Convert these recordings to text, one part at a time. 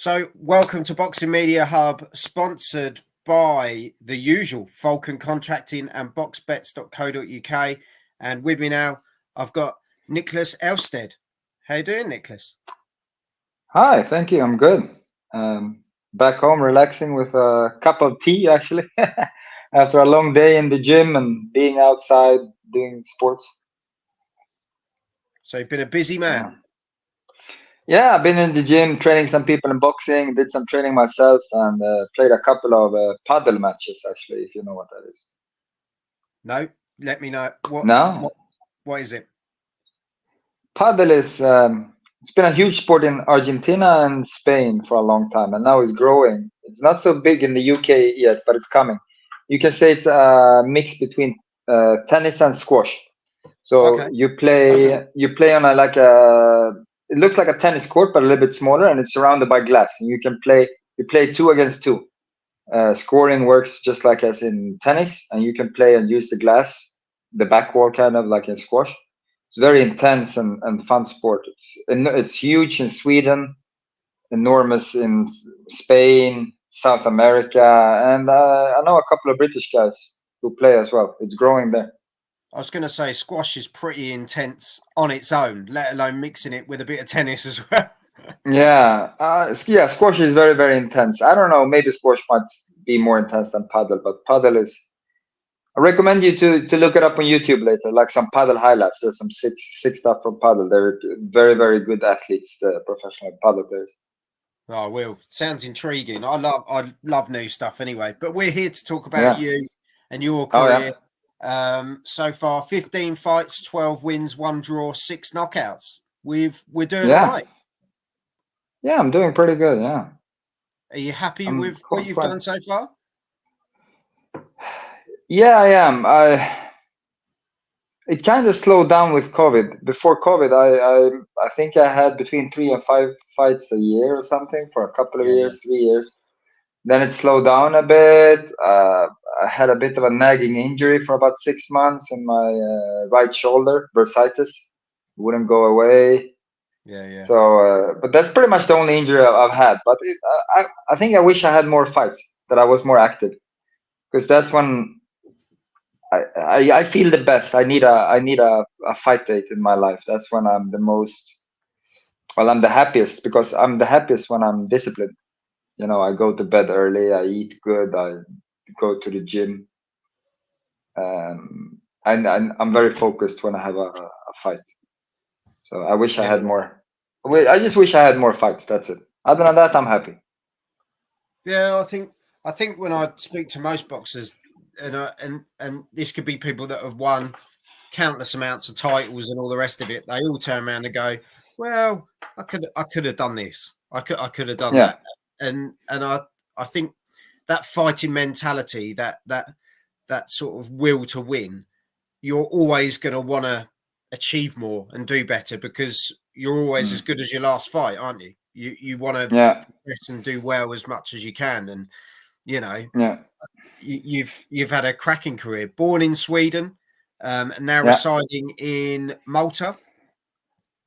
So, welcome to Boxing Media Hub, sponsored by the usual Falcon Contracting and boxbets.co.uk. And with me now, I've got Niclas Elfstedt. How you doing, Niclas? Hi, thank you. I'm good. Back home, relaxing with a cup of tea, actually, after a long day in the gym and being outside doing sports. So, you've been a busy man. Yeah, I've been in the gym training some people in boxing, did some training myself, and played a couple of paddle matches, actually, if you know what that is. No, let me know. No? What is it? Paddle is, it's been a huge sport in Argentina and Spain for a long time, and now it's growing. It's not so big in the UK yet, but it's coming. You can say it's a mix between tennis and squash. So Okay. you play on it looks like a tennis court, but a little bit smaller, and it's surrounded by glass. And you play two against two. Scoring works just like as in tennis, and you can play and use the glass, the back wall, kind of like in squash. It's very intense and fun sport. It's huge in Sweden, enormous in Spain, South America, and I know a couple of British guys who play as well. It's growing there. I was going to say squash is pretty intense on its own, let alone mixing it with a bit of tennis as well. Yeah, squash is very, very intense. I don't know, maybe squash might be more intense than paddle, but paddle is. I recommend you to look it up on YouTube later, like some paddle highlights. There's some sick stuff from paddle. They're very, very good athletes, the professional paddle players. Oh, I will. Sounds intriguing. I love new stuff anyway. But we're here to talk about Yeah. you and your Oh career. yeah. So far, 15 fights, 12 wins, 1 draw, 6 knockouts. We're doing all Yeah. right. Yeah, I'm doing pretty good. Yeah. Are you happy I'm with what you've quite. done so far? Yeah, I am. It kind of slowed down with COVID. Before COVID, I think I had between 3 and 5 fights a year or something for a couple of Yeah, yeah. years, 3 years. Then it slowed down a bit. I had a bit of a nagging injury for about 6 months in my right shoulder, bursitis. Wouldn't go away. Yeah, yeah. So, but that's pretty much the only injury I've had. But I think I wish I had more fights, that I was more active, because that's when I feel the best. I need a fight date in my life. That's when I'm the most. Well, I'm the happiest because I'm the happiest when I'm disciplined. I go to bed early. I eat good. I go to the gym. And I'm very focused when I have a fight. So I wish I Yeah, had more. I just wish I had more fights. That's it. Other than that, I'm happy. yeah. I think when I speak to most boxers, and this could be people that have won countless amounts of titles and all the rest of it, they all turn around and go, "Well, I could have done this. I could have done Yeah. that." And I think that fighting mentality, that sort of will to win, you're always going to want to achieve more and do better because you're always as Mm. good as your last fight, aren't you? You want to Yeah. progress and do well as much as you can, and you know Yeah. you've had a cracking career. Born in Sweden, and now Yeah. residing in Malta.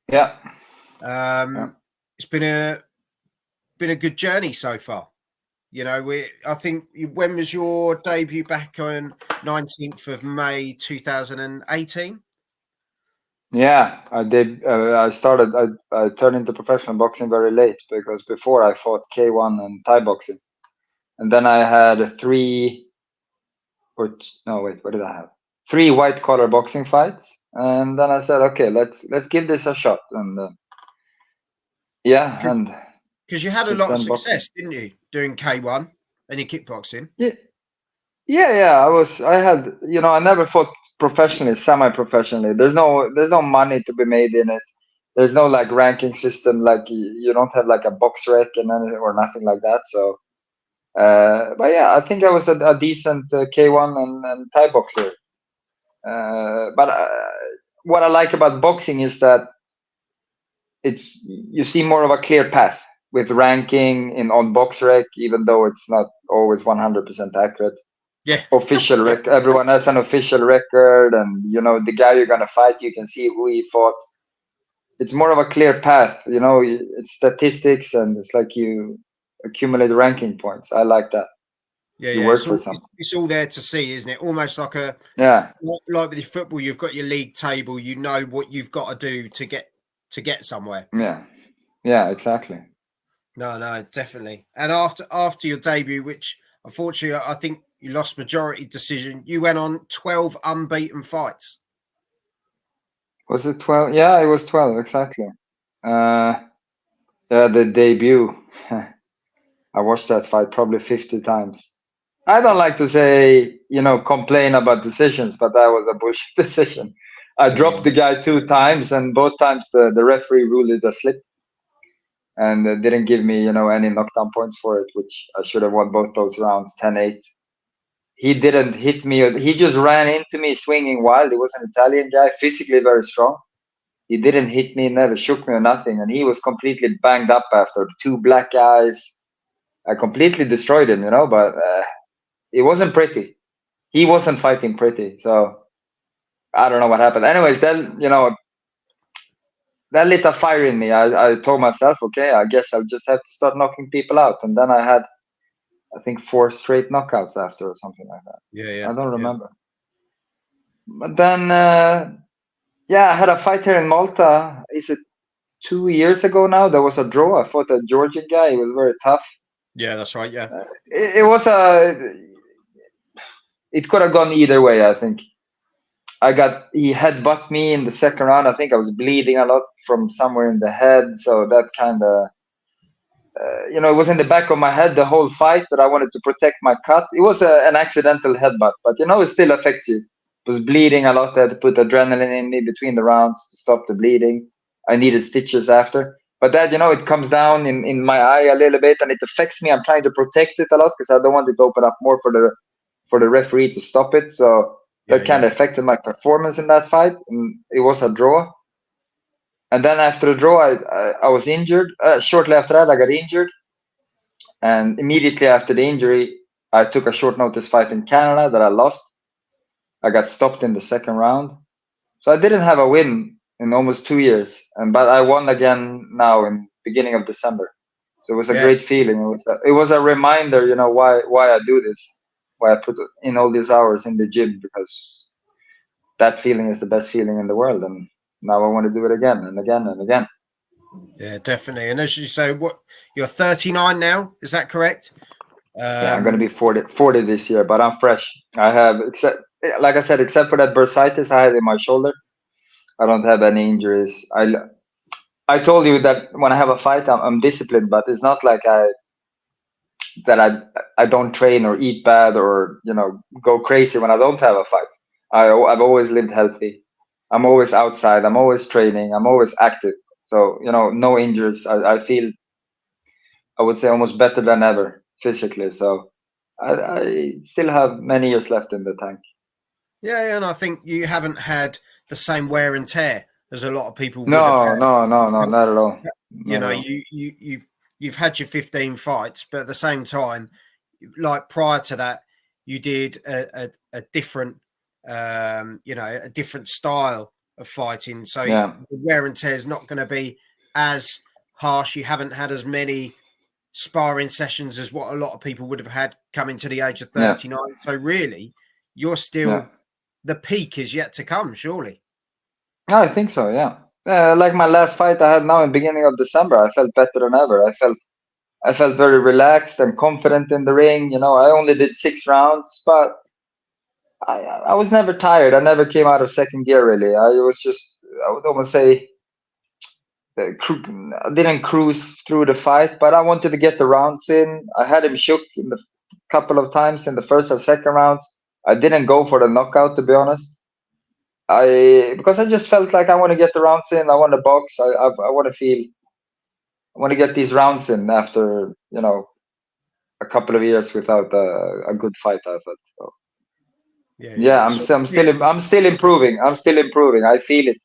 Yeah. Yeah. Um, it's been a good journey so far. I think when was your debut? Back on 19th of May 2018. Yeah, I did. I started. I turned into professional boxing very late because before I fought K1 and Thai boxing, and then I had three. No, wait, what did I have? Three white collar boxing fights, and then I said, okay, let's give this a shot, and yeah, Because and you had a since lot of then boxing. success, didn't you, doing K1 and your kickboxing? Yeah, yeah. I had. I never fought professionally, semi-professionally. There's no money to be made in it. There's no like ranking system. Like you don't have like a box rec and or nothing like that. So, but yeah, I think I was a decent K1 and Thai boxer. But what I like about boxing is that you see more of a clear path with ranking in on box rec, even though it's not always 100% accurate. Yeah, Official everyone has an official record, and the guy you're gonna fight, you can see who he fought. it's more of a clear path. It's statistics, and it's like you accumulate ranking points. I like that. Yeah, You yeah. work for something. It's all there to see, isn't it? Almost like Yeah, like with your football, you've got your league table. You know what you've got to do to get somewhere. yeah, exactly. No, definitely. And after your debut, which unfortunately I think you lost majority decision, you went on 12 unbeaten fights. Was it 12? Yeah, it was 12 exactly. Yeah, the debut. I watched that fight probably 50 times. I don't like to say, complain about decisions, but that was a bullshit decision. I Yeah, dropped the guy 2 times, and both times the referee ruled it a slip and didn't give me, any knockdown points for it, which I should have won both those rounds 10-8. He didn't hit me. He just ran into me swinging wild. He was an Italian guy, physically very strong. He didn't hit me, never shook me or nothing. And he was completely banged up after 2 black eyes. I completely destroyed him, but it wasn't pretty. He wasn't fighting pretty. So I don't know what happened. Anyways, then, that lit a fire in me. I told myself, okay, I guess I'll just have to start knocking people out. And then I had, I think, 4 straight knockouts after or something like that. yeah. I don't remember. But then, yeah, I had a fight here in Malta. Is it 2 years ago now? There was a draw. I fought a Georgian guy. He was very tough. Yeah, that's right. Yeah. It was it could have gone either way, I think. He headbutt me in the second round. I think I was bleeding a lot from somewhere in the head. So that kind of, it was in the back of my head the whole fight that I wanted to protect my cut. It was an accidental headbutt, but it still affects you. It was bleeding a lot. I had to put adrenaline in me between the rounds to stop the bleeding. I needed stitches after. But that, it comes down in my eye a little bit and it affects me. I'm trying to protect it a lot because I don't want it to open up more for the referee to stop it. So that kind of affected my performance in that fight. And it was a draw. And then after the draw, I was injured. Shortly after that, I got injured. And immediately after the injury, I took a short notice fight in Canada that I lost. I got stopped in the second round. So I didn't have a win in almost 2 years. But I won again now in beginning of December. So it was a great feeling. It was a reminder, why I do this, why I put in all these hours in the gym, because that feeling is the best feeling in the world. And now I want to do it again and again and again. Yeah, definitely. And as you say, what you're 39 now, is that correct? Yeah, I'm gonna be 40 this year, but I'm fresh. I have, like I said, except for that bursitis I had in my shoulder, I don't have any injuries. I told you that when I have a fight, I'm disciplined, but it's not like I don't train or eat bad or go crazy when I don't have a fight. I've always lived healthy. I'm always outside. I'm always training. I'm always active. So no injuries. I feel, I would say, almost better than ever physically. So I still have many years left in the tank. Yeah, and I think you haven't had the same wear and tear as a lot of people would have No, had. no, no, no, not at all. You Not at know, all. you've had your 15 fights, but at the same time, like prior to that, you did a different, a different style of fighting. So Yeah, the wear and tear is not going to be as harsh. You haven't had as many sparring sessions as what a lot of people would have had coming to the age of yeah, 39. So really, you're yeah. still, the peak is yet to come, surely. I think so. Yeah. Like my last fight I had now in beginning of December, I felt better than ever. I felt very relaxed and confident in the ring. I only did 6 rounds, but I was never tired. I never came out of second gear really. I would almost say, I didn't cruise through the fight, but I wanted to get the rounds in. I had him shook in the couple of times in the first and second rounds. I didn't go for the knockout, to be honest. Because I just felt like I want to get the rounds in. I want to box. I want to feel. I want to get these rounds in after a couple of years without a good fight. I thought. So, Yeah. yeah, So, I'm still improving. I'm still improving. I feel it,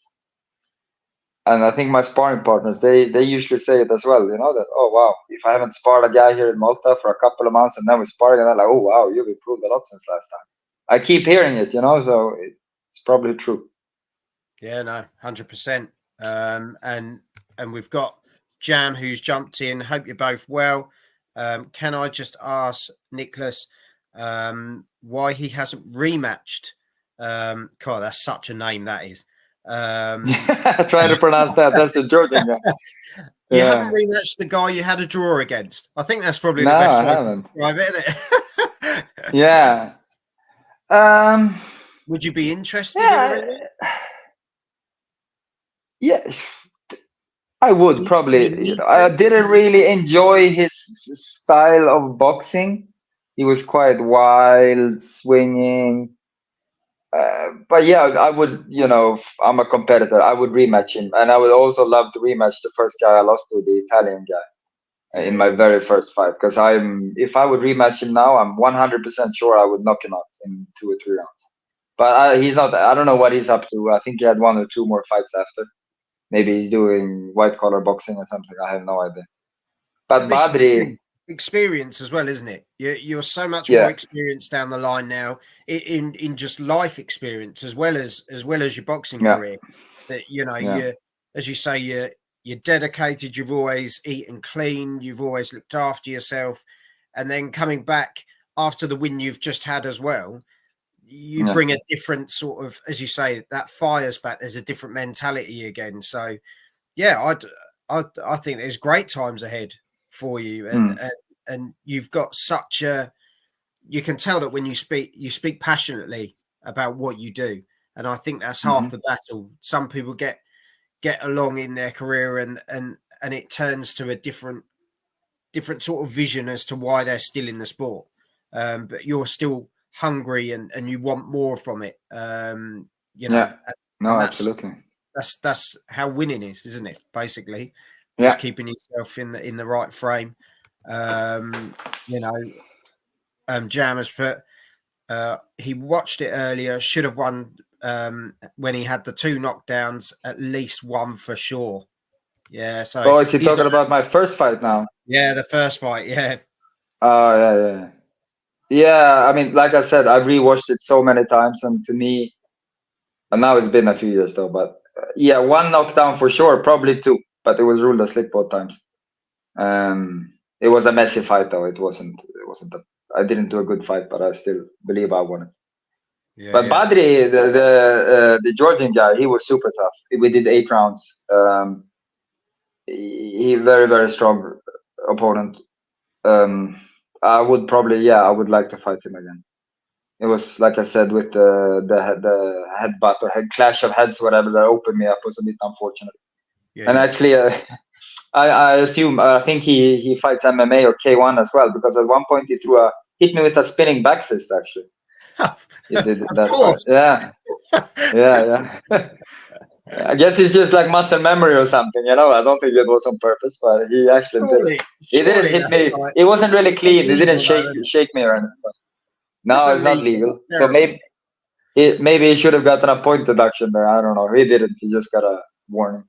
and I think my sparring partners they usually say it as well. That, oh wow, if I haven't sparred a guy here in Malta for a couple of months and then we're sparring, and they're like, oh wow, you've improved a lot since last time. I keep hearing it, so it's probably true. yeah, no, 100%. and we've got Jam who's jumped in. Hope you're both well. Can I just ask Niclas why he hasn't rematched? God, that's such a name that is. Try to pronounce that. That's the Georgian guy. You haven't rematched the guy you had a draw against. I think that's probably No, the best I way haven't. to describe it, isn't it? Yeah. Would you be interested in a rematch? Yeah, I would Do you probably. need I to? didn't really enjoy his style of boxing. He was quite wild, swinging. But yeah, I would. I'm a competitor. I would rematch him, and I would also love to rematch the first guy I lost to, the Italian guy, in my Yeah, very first fight. Because if I would rematch him now, I'm 100% sure I would knock him out in 2 or 3 rounds. But he's not. I don't know what he's up to. I think he had 1 or 2 more fights after. Maybe he's doing white collar boxing or something. I have no idea. but But this is the Badri, thing. Experience as well, isn't it? You're so much more yeah, experienced down the line now in just life experience as well as your boxing yeah, career. That yeah, you, as you say, you're dedicated. You've always eaten clean. You've always looked after yourself, and then coming back after the win you've just had as well, you yeah. bring a different sort of, as you say, that fires back. There's a different mentality again. So yeah, I think there's great times ahead for you, and Mm, and you've got such a. You can tell that when you speak passionately about what you do, and I think that's half hmm. the battle. Some people get along in their career, and it turns to a different sort of vision as to why they're still in the sport. But you're still hungry, and you want more from it. Yeah. No, And absolutely. that's how winning is, isn't it? Basically, is Yeah. keeping yourself in the right frame. Um, you know, Jam has put he watched it earlier. Should have won when he had the 2 knockdowns. At least one for sure. Yeah, so Oh, is he he's talking not. about my first fight now? Yeah, the first fight. Yeah, Oh, yeah, yeah. Yeah, I mean, like I said, I've rewatched it so many times, and to me, and now it's been a few years though, but yeah, one knockdown for sure, probably two, but it was ruled a slick both times. It was a messy fight though. It wasn't. It wasn't. I didn't do a good fight, but I still believe I won it. yeah, But yeah, Badri, the Georgian guy, he was super tough. We did 8 rounds. He very very strong opponent. I would probably, yeah, I would like to fight him again. It was like I said with the headbutt or head clash of heads, whatever that opened me up was a bit unfortunate. yeah, And yeah. actually, I assume I think he fights MMA or K1 as well, because at one point he hit me with a spinning back fist. Actually, he did Of that fight. course. Yeah, yeah, yeah. I guess it's just like muscle memory or something. I don't think it was on purpose, but he actually did it. He didn't Surely hit that's me. like It wasn't really clean. He didn't illegal, though, isn't it? shake me or anything. It's No, it's not illegal. legal. It's So terrible. maybe he should have gotten a point deduction there. I don't know. He didn't. He just got a warning.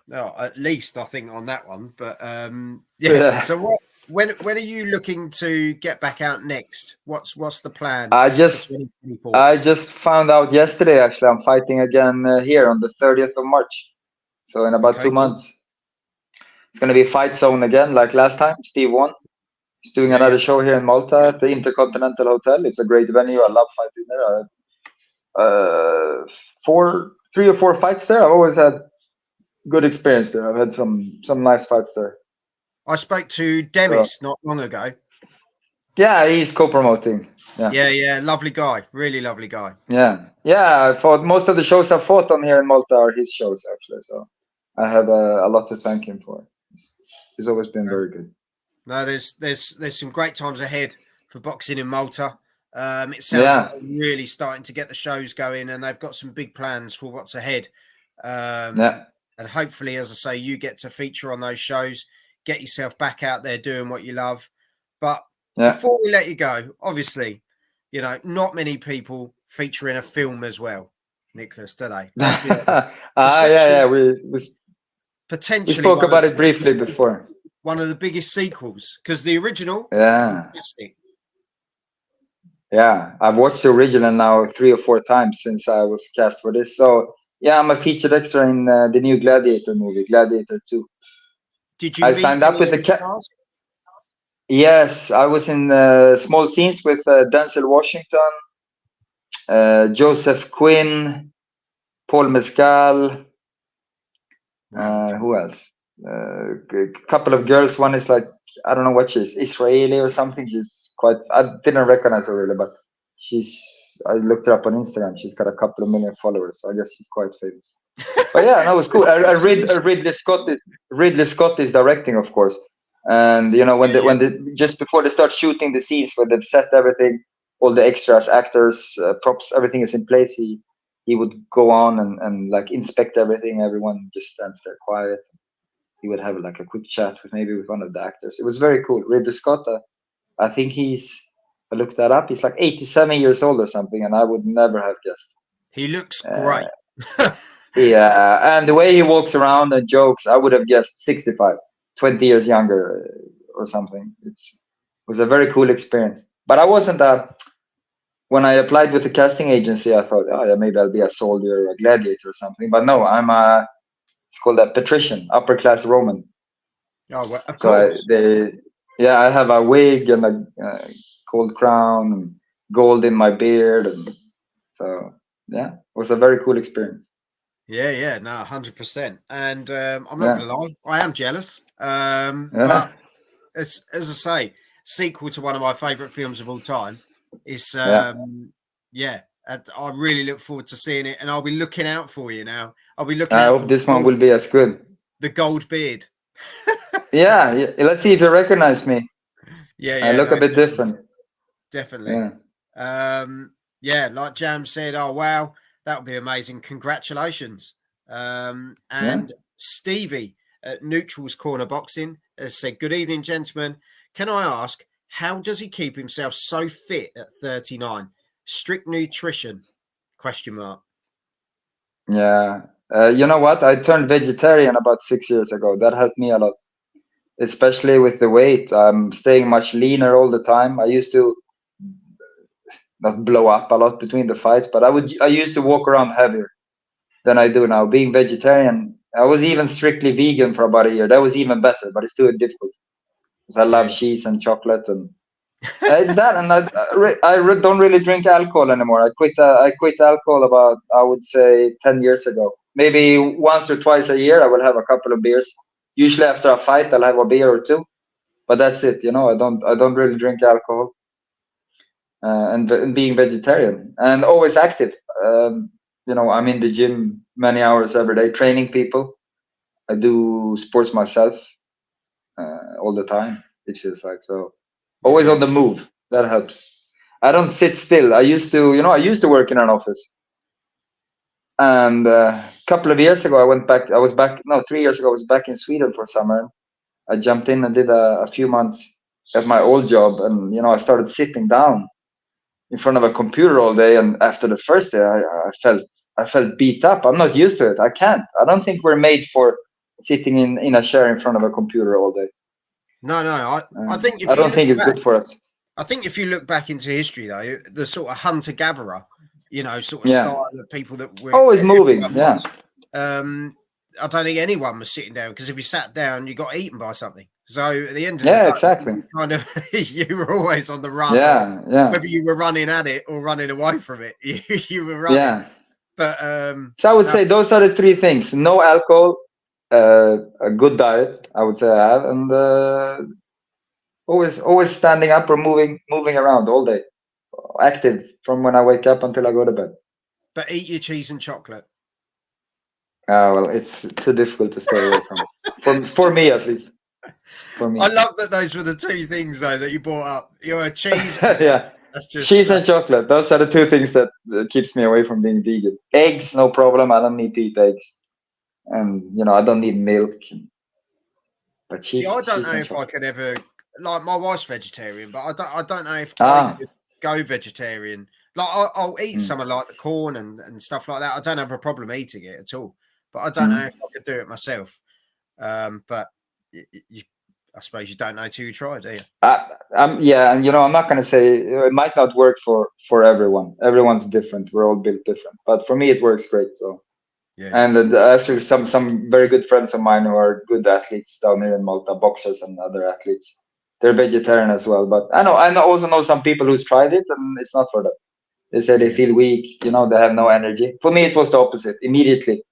No, at least I think on that one. But yeah. Yeah. So when are you looking to get back out next? What's the plan I for just 2024? I just found out yesterday. Actually, I'm fighting again here on the 30th of March. So in about Okay, two cool. months, it's gonna be Fight Zone again, like last time. Steve won. He's doing Yeah, yeah. another show here in Malta at the Intercontinental Hotel. It's a great venue. I love fighting there. Three or four fights there. I've always had good experience there. I've had some nice fights there. I spoke to So Demis not long ago. yeah, he's co-promoting. Yeah, Yeah, yeah, lovely guy, really lovely guy. yeah. I fought most of the shows I fought on here in Malta are his shows actually. So I have a lot to thank him for. He's always been very good. No, there's some great times ahead for boxing in Malta. It sounds like Yeah, they're really starting to get the shows going, and they've got some big plans for what's ahead. yeah, And hopefully, as I say, you get to feature on those shows, get yourself back out there doing what you love. But yeah. before we let you go, obviously, not many people feature in a film as well, Niclas, do they? Let's be honest. Yeah, Especially yeah. We potentially spoke about it briefly before. one of the biggest sequels, because the original, Yeah, fantastic. yeah. I've watched the original now 3 or 4 times since I was cast for this. So Yeah, I'm a featured extra in the new Gladiator movie, Gladiator 2. Did you I meet signed up any with of the the stars? Yes, I was in small scenes with Denzel Washington, Joseph Quinn, Paul Mescal. Wow. Okay. Who else? Couple of girls. One is like, I don't know what she is, Israeli or something. She's quite. I didn't recognize her really, but she's. I looked her up on Instagram. She's got a couple of million followers. So I guess she's quite famous. But yeah, no, it was cool. Ridley Scott is directing, of course. And you know, Yeah, when the just before they start shooting the scenes, where they've set everything, all the extras, actors, props, everything is in place. He would go on and like inspect everything. Everyone just stands there quiet. He would have like a quick chat with maybe with one of the actors. It was very cool. Ridley Scott, I think I looked that up. He's like 87 years old or something, and I would never have guessed. he looks Uh, great. yeah, and the way he walks around and jokes, I would have guessed 65, 20 years younger or something. It was a very cool experience. But I wasn't when I applied with the casting agency, I thought, oh yeah, maybe I'll be a soldier or a gladiator or something. But no, it's called a patrician, upper class Roman. Oh, well, of So course. I have a wig and a gold crown and gold in my beard, and so yeah, it was a very cool experience. Yeah, no, 100%. And I'm not Yeah, gonna lie, I am jealous. yeah, But as I say, sequel to one of my favourite films of all time. It's yeah. yeah, I really look forward to seeing it, and I'll be looking out for you now. I'll be looking I out for hope this one will be as good. the gold beard. Yeah, yeah. Let's see if you recognize me. I Yeah, look a no, bit different. definitely. Yeah, Yeah, like Jam said, oh wow, that would be amazing. Congratulations. yeah. And Stevie at Neutral's Corner Boxing has said, "Good evening, gentlemen. Can I ask, how does he keep himself so fit at 39? Strict nutrition? Question mark." Yeah. You know what? I turned vegetarian about 6 years ago. That helped me a lot, especially with the weight. I'm staying much leaner all the time. I used to not blow up a lot between the fights, but I used to walk around heavier than I do now. Being vegetarian, I was even strictly vegan for about a year. That was even better, but it's too difficult because I Yeah. love cheese and chocolate, and it's that. And don't really drink alcohol anymore. I quit alcohol about, I would say, 10 years ago. Maybe once or twice a year, I will have a couple of beers. Usually after a fight, I'll have a beer or two, but that's it. You know, I don't really drink alcohol. And being vegetarian and always active. You know, I'm in the gym many hours every day, training people. I do sports myself all the time. It feels like so. Always Yeah. on the move. That helps. I don't sit still. I used to work in an office, and a couple of years ago, I went back. I was back. No, 3 years ago, I was back in Sweden for summer. I jumped in and did a few months at my old job, and I started sitting down in front of a computer all day, and after the first day I felt beat up. I'm not used to it. I can't. I don't think we're made for sitting in a chair in front of a computer all day. No, I think I if you don't look think it's back, good for us. I think if you look back into history, though, the sort of hunter gatherer, sort of Yeah, style of people that always moving. everyone Yeah, was. I don't think anyone was sitting down, because if you sat down, you got eaten by something. So at the end of the yeah, day, exactly. you kind of you were always on the run, or Yeah, yeah, whether you were running at it or running away from it, you were running. yeah. But So I would no, say those are the three things: no alcohol, a good diet. I would say I have, and always standing up or moving around all day, active from when I wake up until I go to bed. but eat your cheese and chocolate. Well, it's too difficult to stay away from it. For me, at least. For I me. love that those were the two things, though, that you brought up. You're a cheese. Yeah. Cheese and That's chocolate. Those are the two things that keeps me away from being vegan. Eggs, no problem. I don't need to eat eggs, and I don't need milk. But See, I don't cheese know and if I chocolate. could ever, like, my wife's vegetarian, but I don't know if I Ah. could go vegetarian. Like, I'll eat Mm, some of like the corn and stuff like that. I don't have a problem eating it at all, but I don't know mm. if I could do it myself. But I suppose you don't know till you try, do you? Yeah, and I'm not gonna say it might not work for everyone. Everyone's different. We're all built different. But for me, it works great. So And actually, some very good friends of mine who are good athletes down here in Malta, boxers and other athletes, they're vegetarian as well. But I also know some people who's tried it and it's not for them. They say they feel weak, they have no energy. For me, it was the opposite. Immediately,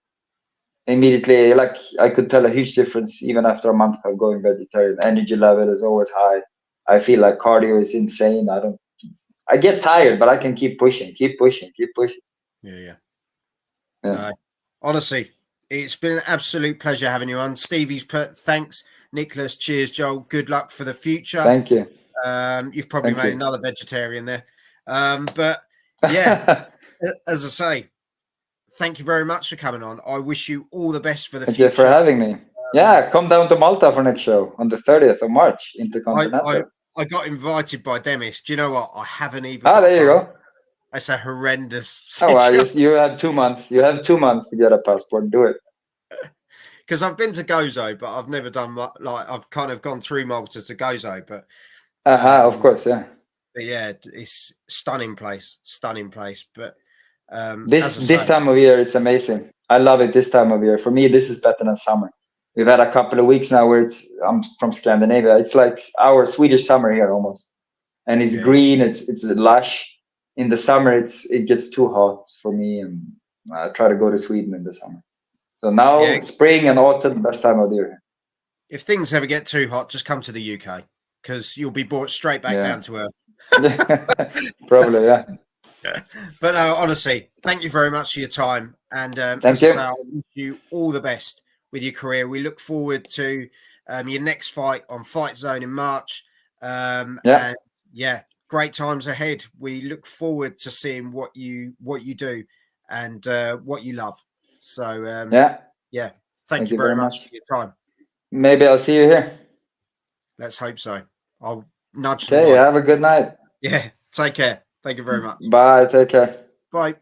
like I could tell a huge difference even after a month of going vegetarian. Energy level is always high. I feel like cardio is insane. I get tired, but I can keep pushing. Yeah. Honestly, it's been an absolute pleasure having you on. Stevie's put thanks, Niclas. Cheers, Joel. Good luck for the future. Thank you. You've probably made another vegetarian there. But yeah, as I say, thank you very much for coming on. I wish you all the best for the future. Thank you for having me. Come down to Malta for next show on the 30th of March, Intercontinental. I got invited by Demis. Do you know what? I haven't even. There you go. It's a horrendous situation. You have 2 months. You have 2 months to get a passport. Do it. Because I've been to Gozo, but I've never done I've kind of gone through Malta to Gozo, but of course, yeah. But yeah, it's stunning place. But this time of year, it's amazing. I love it this time of year. For me, this is better than summer. We've had a couple of weeks now where I'm from Scandinavia. It's like our Swedish summer here almost, and it's green. It's lush. In the summer, it gets too hot for me, and I try to go to Sweden in the summer. So now spring and autumn, best time of the year. If things ever get too hot, just come to the UK because you'll be brought straight back down to earth. Probably, yeah. But honestly, thank you very much for your time, and thank you. I wish you all the best with your career. We look forward to your next fight on Fight Zone in March. And great times ahead. We look forward to seeing what you do and what you love. So thank you very much for your time. Maybe I'll see you here. Let's hope so. I'll nudge. Okay, have a good night. Yeah, take care. Thank you very much. Bye. Take care. Bye.